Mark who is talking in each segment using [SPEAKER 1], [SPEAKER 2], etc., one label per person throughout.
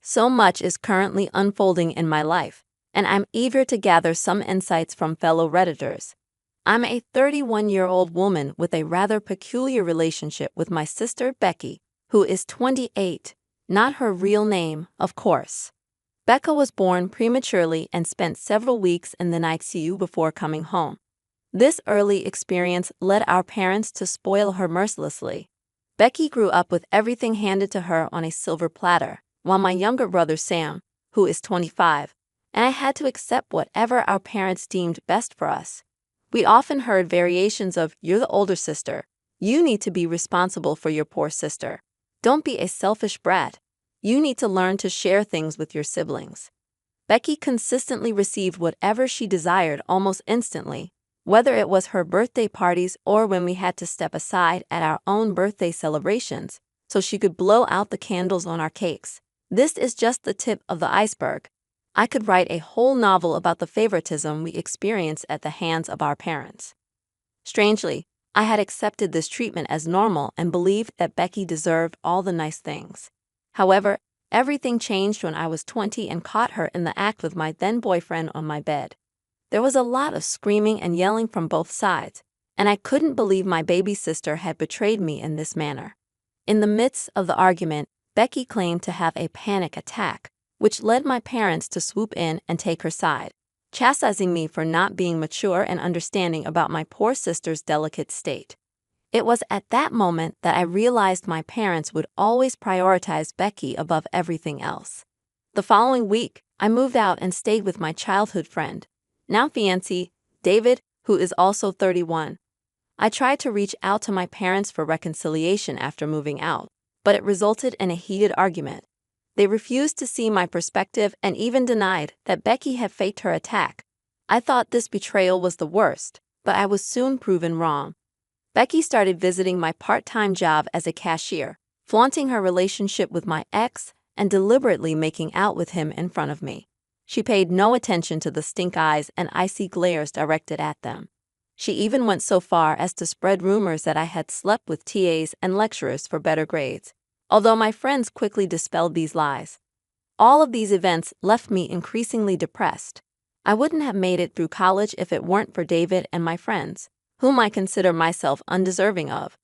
[SPEAKER 1] So much is currently unfolding in my life, and I'm eager to gather some insights from fellow Redditors. I'm a 31-year-old woman with a rather peculiar relationship with my sister Becky, who is 28, not her real name, of course. Becca was born prematurely and spent several weeks in the ICU before coming home. This early experience led our parents to spoil her mercilessly. Becky grew up with everything handed to her on a silver platter, while my younger brother Sam, who is 25, and I had to accept whatever our parents deemed best for us. We often heard variations of, "You're the older sister. You need to be responsible for your poor sister. Don't be a selfish brat. You need to learn to share things with your siblings." Becky consistently received whatever she desired almost instantly, whether it was her birthday parties or when we had to step aside at our own birthday celebrations so she could blow out the candles on our cakes. This is just the tip of the iceberg. I could write a whole novel about the favoritism we experienced at the hands of our parents. Strangely, I had accepted this treatment as normal and believed that Becky deserved all the nice things. However, everything changed when I was 20 and caught her in the act with my then-boyfriend on my bed. There was a lot of screaming and yelling from both sides, and I couldn't believe my baby sister had betrayed me in this manner. In the midst of the argument, Becky claimed to have a panic attack, which led my parents to swoop in and take her side, chastising me for not being mature and understanding about my poor sister's delicate state. It was at that moment that I realized my parents would always prioritize Becky above everything else. The following week, I moved out and stayed with my childhood friend, now fiancé, David, who is also 31. I tried to reach out to my parents for reconciliation after moving out, but it resulted in a heated argument. They refused to see my perspective and even denied that Becky had faked her attack. I thought this betrayal was the worst, but I was soon proven wrong. Becky started visiting my part-time job as a cashier, flaunting her relationship with my ex and deliberately making out with him in front of me. She paid no attention to the stink eyes and icy glares directed at them. She even went so far as to spread rumors that I had slept with TAs and lecturers for better grades, although my friends quickly dispelled these lies. All of these events left me increasingly depressed. I wouldn't have made it through college if it weren't for David and my friends, whom I consider myself undeserving of.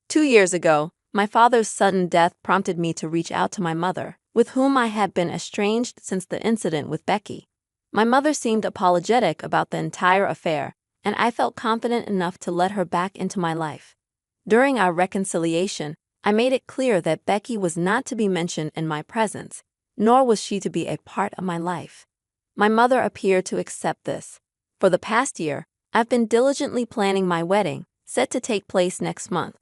[SPEAKER 1] 2 years ago, my father's sudden death prompted me to reach out to my mother, with whom I had been estranged since the incident with Becky. My mother seemed apologetic about the entire affair, and I felt confident enough to let her back into my life. During our reconciliation, I made it clear that Becky was not to be mentioned in my presence, nor was she to be a part of my life. My mother appeared to accept this. For the past year, I've been diligently planning my wedding, set to take place next month.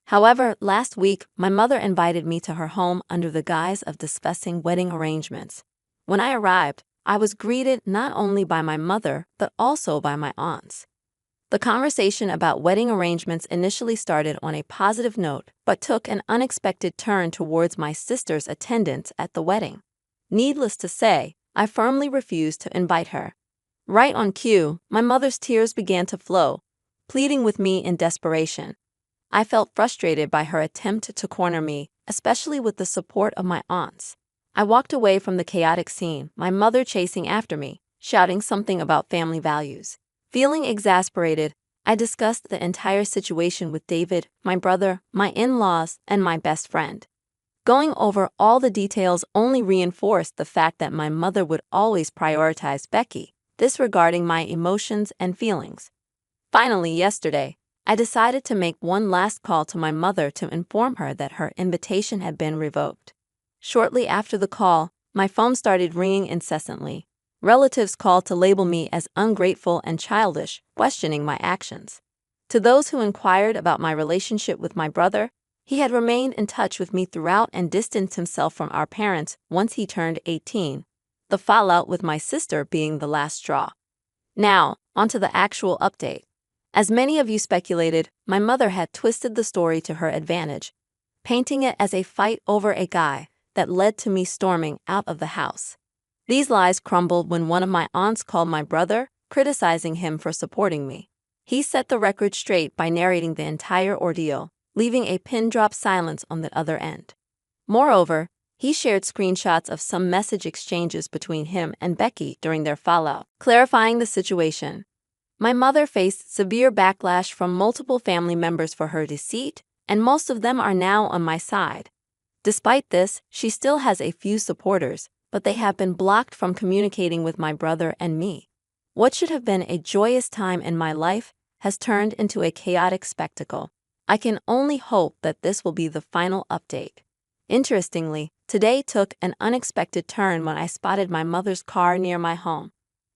[SPEAKER 1] However, last week, my mother invited me to her home under the guise of discussing wedding arrangements. When I arrived, I was greeted not only by my mother, but also by my aunts. The conversation about wedding arrangements initially started on a positive note, but took an unexpected turn towards my sister's attendance at the wedding. Needless to say, I firmly refused to invite her. Right on cue, my mother's tears began to flow, pleading with me in desperation. I felt frustrated by her attempt to corner me, especially with the support of my aunts. I walked away from the chaotic scene, my mother chasing after me, shouting something about family values. Feeling exasperated, I discussed the entire situation with David, my brother, my in-laws, and my best friend. Going over all the details only reinforced the fact that my mother would always prioritize Becky, disregarding my emotions and feelings. Finally, yesterday, I decided to make one last call to my mother to inform her that her invitation had been revoked. Shortly after the call, my phone started ringing incessantly. Relatives called to label me as ungrateful and childish, questioning my actions. To those who inquired about my relationship with my brother, he had remained in touch with me throughout and distanced himself from our parents once he turned 18, the fallout with my sister being the last straw. Now, onto the actual update. As many of you speculated, my mother had twisted the story to her advantage, painting it as a fight over a guy that led to me storming out of the house. These lies crumbled when one of my aunts called my brother, criticizing him for supporting me. He set the record straight by narrating the entire ordeal, leaving a pin-drop silence on the other end. Moreover, He shared screenshots of some message exchanges between him and Becky during their fallout, clarifying the situation. My mother faced severe backlash from multiple family members for her deceit, and most of them are now on my side. Despite this, she still has a few supporters, but they have been blocked from communicating with my brother and me. What should have been a joyous time in my life has turned into a chaotic spectacle. I can only hope that this will be the final update. Interestingly, today took an unexpected turn when I spotted my mother's car near my home.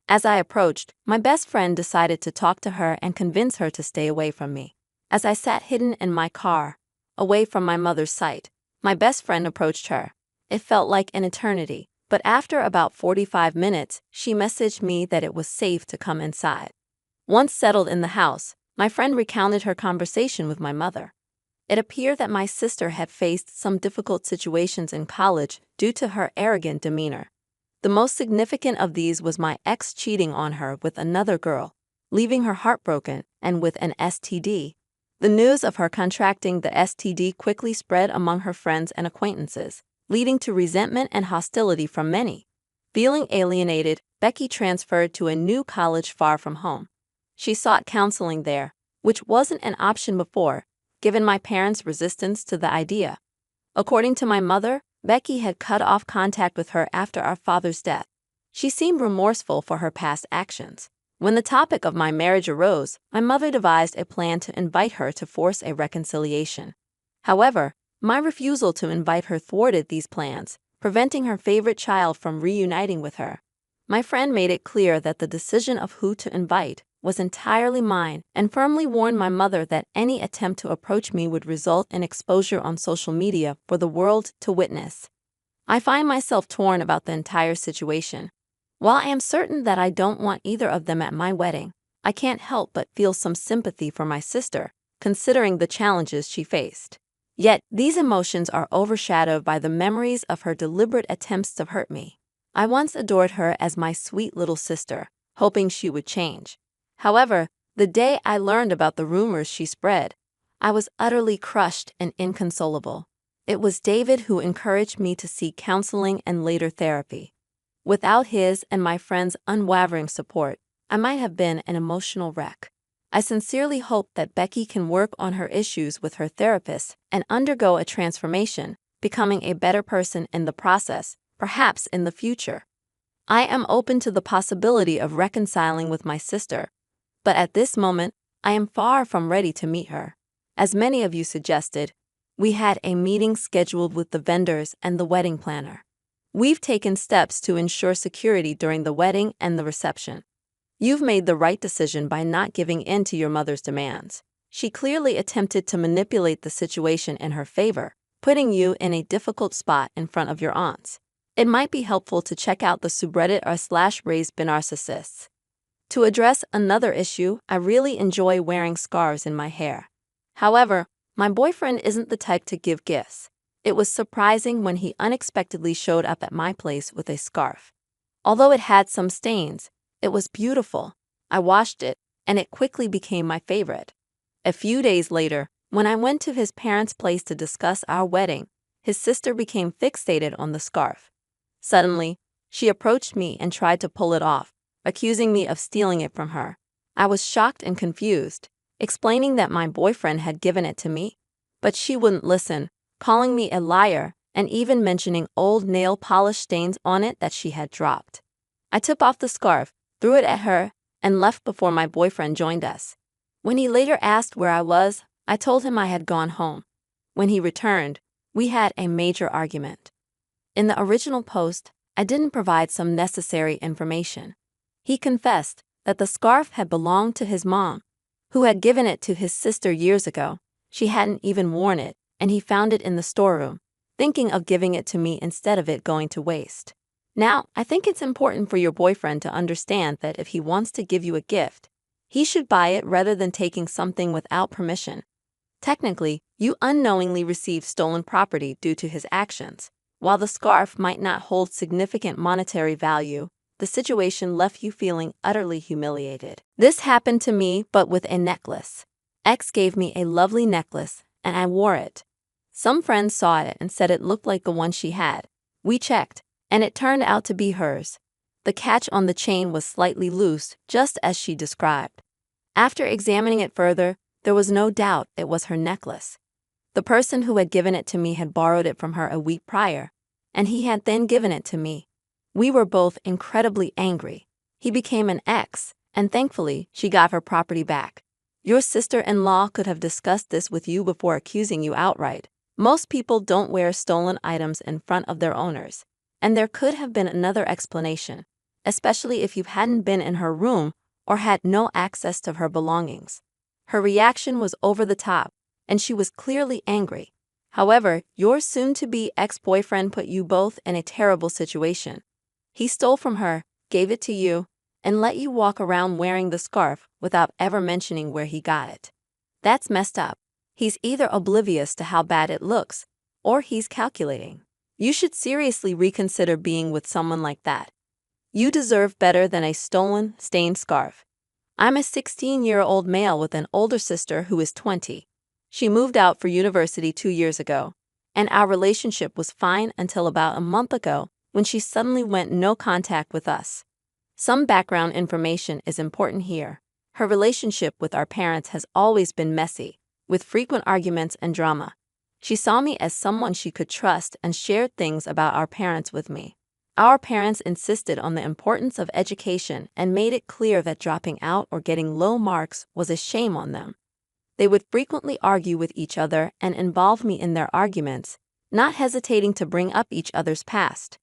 [SPEAKER 1] As I approached, my best friend decided to talk to her and convince her to stay away from me. As I sat hidden in my car, away from my mother's sight, my best friend approached her. It felt like an eternity, but after about 45 minutes, she messaged me that it was safe to come inside. Once settled in the house, my friend recounted her conversation with my mother. It appeared that my sister had faced some difficult situations in college due to her arrogant demeanor. The most significant of these was my ex cheating on her with another girl, leaving her heartbroken and with an STD. The news of her contracting the STD quickly spread among her friends and acquaintances, leading to resentment and hostility from many. Feeling alienated, Becky transferred to a new college far from home. She sought counseling there, which wasn't an option before, given my parents' resistance to the idea. According to my mother, Becky had cut off contact with her after our father's death. She seemed remorseful for her past actions. When the topic of my marriage arose, my mother devised a plan to invite her to force a reconciliation. However, my refusal to invite her thwarted these plans, preventing her favorite child from reuniting with her. My friend made it clear that the decision of who to invite was entirely mine and firmly warned my mother that any attempt to approach me would result in exposure on social media for the world to witness. I find myself torn about the entire situation. While I am certain that I don't want either of them at my wedding, I can't help but feel some sympathy for my sister, considering the challenges she faced. Yet, these emotions are overshadowed by the memories of her deliberate attempts to hurt me. I once adored her as my sweet little sister, hoping she would change. However, the day I learned about the rumors she spread, I was utterly crushed and inconsolable. It was David who encouraged me to seek counseling and later therapy. Without his and my friend's unwavering support, I might have been an emotional wreck. I sincerely hope that Becky can work on her issues with her therapist and undergo a transformation, becoming a better person in the process, perhaps in the future. I am open to the possibility of reconciling with my sister, but at this moment, I am far from ready to meet her. As many of you suggested, we had a meeting scheduled with the vendors and the wedding planner. We've taken steps to ensure security during the wedding and the reception. You've made the right decision by not giving in to your mother's demands. She clearly attempted to manipulate the situation in her favor, putting you in a difficult spot in front of your aunts. It might be helpful to check out the subreddit r/raised_narcissists. To address another issue, I really enjoy wearing scarves in my hair. However, my boyfriend isn't the type to give gifts. It was surprising when he unexpectedly showed up at my place with a scarf. Although it had some stains, it was beautiful. I washed it, and it quickly became my favorite. A few days later, when I went to his parents' place to discuss our wedding, his sister became fixated on the scarf. Suddenly, she approached me and tried to pull it off, accusing me of stealing it from her. I was shocked and confused, explaining that my boyfriend had given it to me, but she wouldn't listen, calling me a liar and even mentioning old nail polish stains on it that she had dropped. I took off the scarf, threw it at her, and left before my boyfriend joined us. When he later asked where I was, I told him I had gone home. When he returned, we had a major argument. In the original post, I didn't provide some necessary information. He confessed that the scarf had belonged to his mom, who had given it to his sister years ago. She hadn't even worn it, and he found it in the storeroom, thinking of giving it to me instead of it going to waste. Now, I think it's important for your boyfriend to understand that if he wants to give you a gift, he should buy it rather than taking something without permission. Technically, you unknowingly received stolen property due to his actions. While the scarf might not hold significant monetary value, the situation left you feeling utterly humiliated. This happened to me, but with a necklace. X gave me a lovely necklace, and I wore it. Some friends saw it and said it looked like the one she had, We checked, and it turned out to be hers. The catch on the chain was slightly loose, just as she described. After examining it further, there was no doubt it was her necklace. The person who had given it to me had borrowed it from her a week prior, and he had then given it to me. We were both incredibly angry. He became an ex, and thankfully, she got her property back. Your sister-in-law could have discussed this with you before accusing you outright. Most people don't wear stolen items in front of their owners, and there could have been another explanation, especially if you hadn't been in her room or had no access to her belongings. Her reaction was over the top, and she was clearly angry. However, your soon-to-be ex-boyfriend put you both in a terrible situation. He stole from her, gave it to you, and let you walk around wearing the scarf without ever mentioning where he got it. That's messed up. He's either oblivious to how bad it looks, or he's calculating. You should seriously reconsider being with someone like that. You deserve better than a stolen, stained scarf. I'm a 16-year-old male with an older sister who is 20. She moved out for university 2 years ago, and our relationship was fine until about a month ago when she suddenly went no contact with us. Some background information is important here. Her relationship with our parents has always been messy, with frequent arguments and drama. She saw me as someone she could trust and shared things about our parents with me. Our parents insisted on the importance of education and made it clear that dropping out or getting low marks was a shame on them. They would frequently argue with each other and involve me in their arguments, not hesitating to bring up each other's past.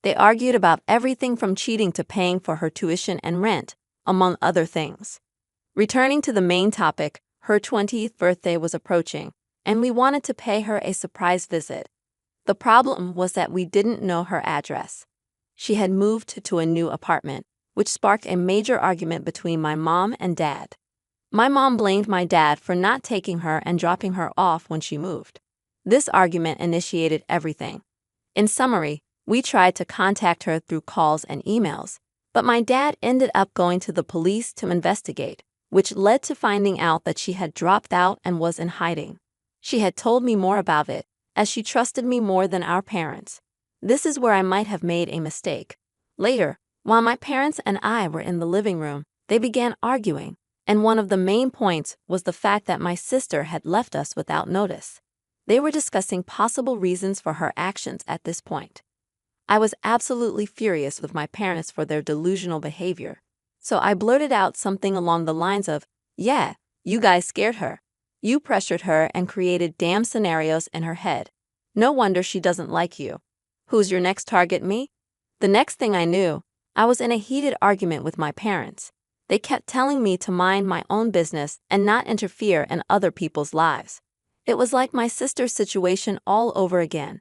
[SPEAKER 1] They argued about everything from cheating to paying for her tuition and rent, among other things. Returning to the main topic, her 20th birthday was approaching, and we wanted to pay her a surprise visit. The problem was that we didn't know her address. She had moved to a new apartment, which sparked a major argument between my mom and dad. My mom blamed my dad for not taking her and dropping her off when she moved. This argument initiated everything. In summary, we tried to contact her through calls and emails, but my dad ended up going to the police to investigate, which led to finding out that she had dropped out and was in hiding. She had told me more about it, as she trusted me more than our parents. This is where I might have made a mistake. Later, while my parents and I were in the living room, they began arguing, and one of the main points was the fact that my sister had left us without notice. They were discussing possible reasons for her actions at this point. I was absolutely furious with my parents for their delusional behavior, so I blurted out something along the lines of, "Yeah, you guys scared her. You pressured her and created damn scenarios in her head. No wonder she doesn't like you. Who's your next target, me?" The next thing I knew, I was in a heated argument with my parents. They kept telling me to mind my own business and not interfere in other people's lives. It was like my sister's situation all over again.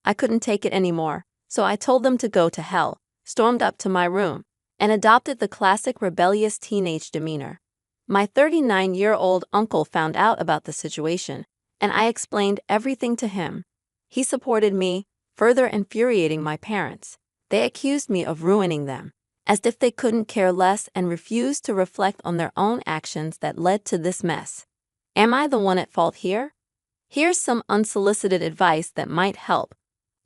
[SPEAKER 1] I couldn't take it anymore, so I told them to go to hell, stormed up to my room, and adopted the classic rebellious teenage demeanor. My 39-year-old uncle found out about the situation, and I explained everything to him. He supported me, further infuriating my parents. They accused me of ruining them, as if they couldn't care less, and refused to reflect on their own actions that led to this mess. Am I the one at fault here? Here's some unsolicited advice that might help,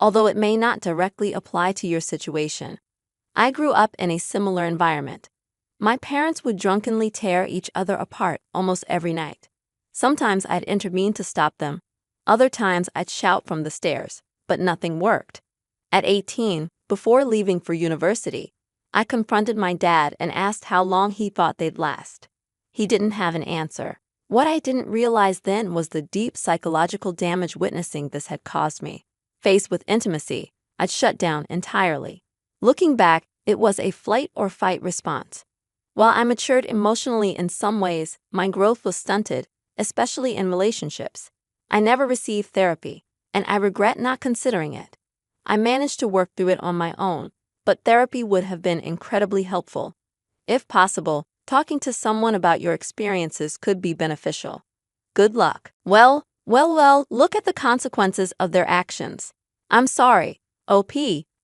[SPEAKER 1] although it may not directly apply to your situation. I grew up in a similar environment. My parents would drunkenly tear each other apart almost every night. Sometimes I'd intervene to stop them. Other times I'd shout from the stairs, but nothing worked. At 18, before leaving for university, I confronted my dad and asked how long he thought they'd last. He didn't have an answer. What I didn't realize then was the deep psychological damage witnessing this had caused me. Faced with intimacy, I'd shut down entirely. Looking back, it was a flight or fight response. While I matured emotionally in some ways, my growth was stunted, especially in relationships. I never received therapy, and I regret not considering it. I managed to work through it on my own, but therapy would have been incredibly helpful. If possible, talking to someone about your experiences could be beneficial. Good luck. Well, look at the consequences of their actions. I'm sorry, OP,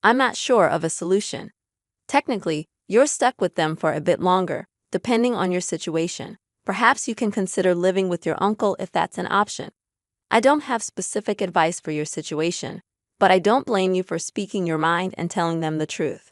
[SPEAKER 1] I'm not sure of a solution. Technically, you're stuck with them for a bit longer, depending on your situation. Perhaps you can consider living with your uncle if that's an option. I don't have specific advice for your situation, But I don't blame you for speaking your mind and telling them the truth.